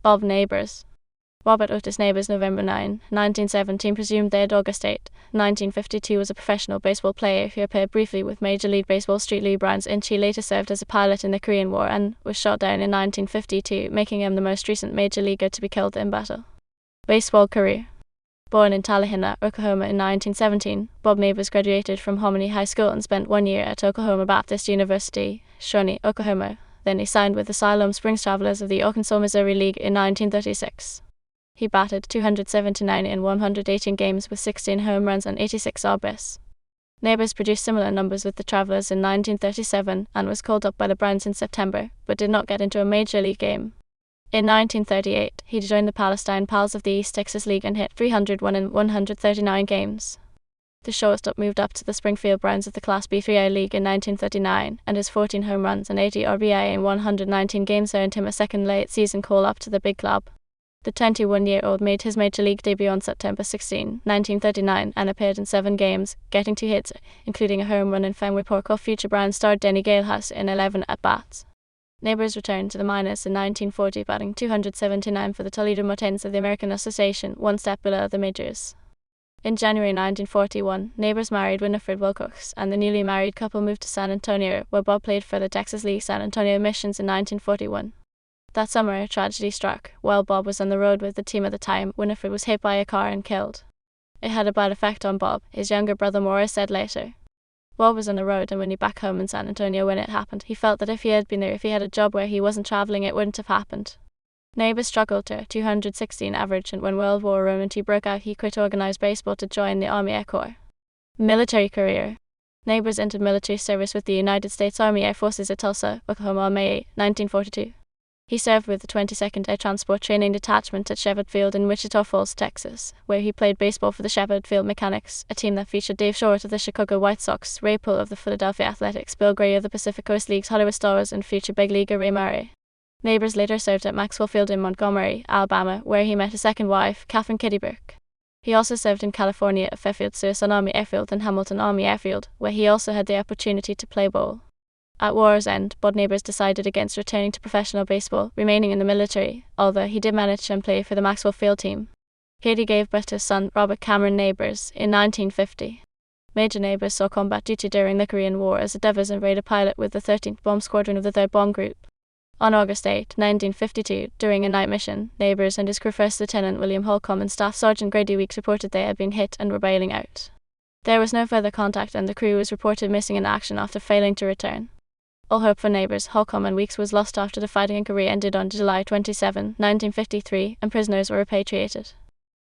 Bob Neighbors. Robert Otis Neighbors, November 9, 1917, presumed dead. August 8, 1952, was a professional baseball player who appeared briefly with Major League Baseball's Street League Browns. He later served as a pilot in the Korean War and was shot down in 1952, making him the most recent major leaguer to be killed in battle. Baseball career. Born in Talihina, Oklahoma in 1917, Bob Neighbors graduated from Hominy High School and spent 1 year at Oklahoma Baptist University, Shawnee, Oklahoma. Then he signed with the Siloam Springs Travelers of the Arkansas Missouri League in 1936. He batted .279 in 118 games with 16 home runs and 86 RBIs. Neighbors produced similar numbers with the Travelers in 1937 and was called up by the Browns in September, but did not get into a major league game. In 1938, he joined the Palestine Pals of the East Texas League and hit .301 in 139 games. The shortstop moved up to the Springfield Browns of the Class B 3A League in 1939, and his 14 home runs and 80 RBI in 119 games earned him a second late-season call-up to the big club. The 21-year-old made his major league debut on September 16, 1939, and appeared in 7 games, getting 2 hits, including a home run in Fenway Park off future Browns star Denny Galehouse in 11 at-bats. Neighbors returned to the minors in 1940, batting .279 for the Toledo Mutants of the American Association, 1 step below the majors. In January 1941, Neighbors married Winifred Wilcox, and the newly married couple moved to San Antonio, where Bob played for the Texas League San Antonio Missions in 1941. That summer, a tragedy struck. While Bob was on the road with the team at the time, Winifred was hit by a car and killed. It had a bad effect on Bob, his younger brother Morris said later. Bob was on the road, and when he back home in San Antonio when it happened, he felt that if he had been there, if he had a job where he wasn't traveling, it wouldn't have happened. Neighbors struggled to a .216 average, and when World War II broke out, he quit organized baseball to join the Army Air Corps. Military career. Neighbors entered military service with the United States Army Air Forces at Tulsa, Oklahoma on May 8, 1942. He served with the 22nd Air Transport Training Detachment at Shepard Field in Wichita Falls, Texas, where he played baseball for the Shepard Field Mechanics, a team that featured Dave Short of the Chicago White Sox, Ray Poole of the Philadelphia Athletics, Bill Gray of the Pacific Coast League's Hollywood Stars, and future big leaguer Ray Murray. Neighbors later served at Maxwell Field in Montgomery, Alabama, where he met his second wife, Catherine Kitty Burke. He also served in California at Fairfield Suisun Army Airfield and Hamilton Army Airfield, where he also had the opportunity to play ball. At war's end, Bob Neighbors decided against returning to professional baseball, remaining in the military, although he did manage to play for the Maxwell Field team. Katie gave birth to his son, Robert Cameron Neighbors, in 1950. Major Neighbors saw combat duty during the Korean War as a division Raider pilot with the 13th Bomb Squadron of the 3rd Bomb Group. On August 8, 1952, during a night mission, Neighbors and his crew First Lieutenant William Holcomb and Staff Sergeant Grady Weeks reported they had been hit and were bailing out. There was no further contact, and the crew was reported missing in action after failing to return. All hope for Neighbors, Holcomb and Weeks was lost after the fighting in Korea ended on July 27, 1953, and prisoners were repatriated.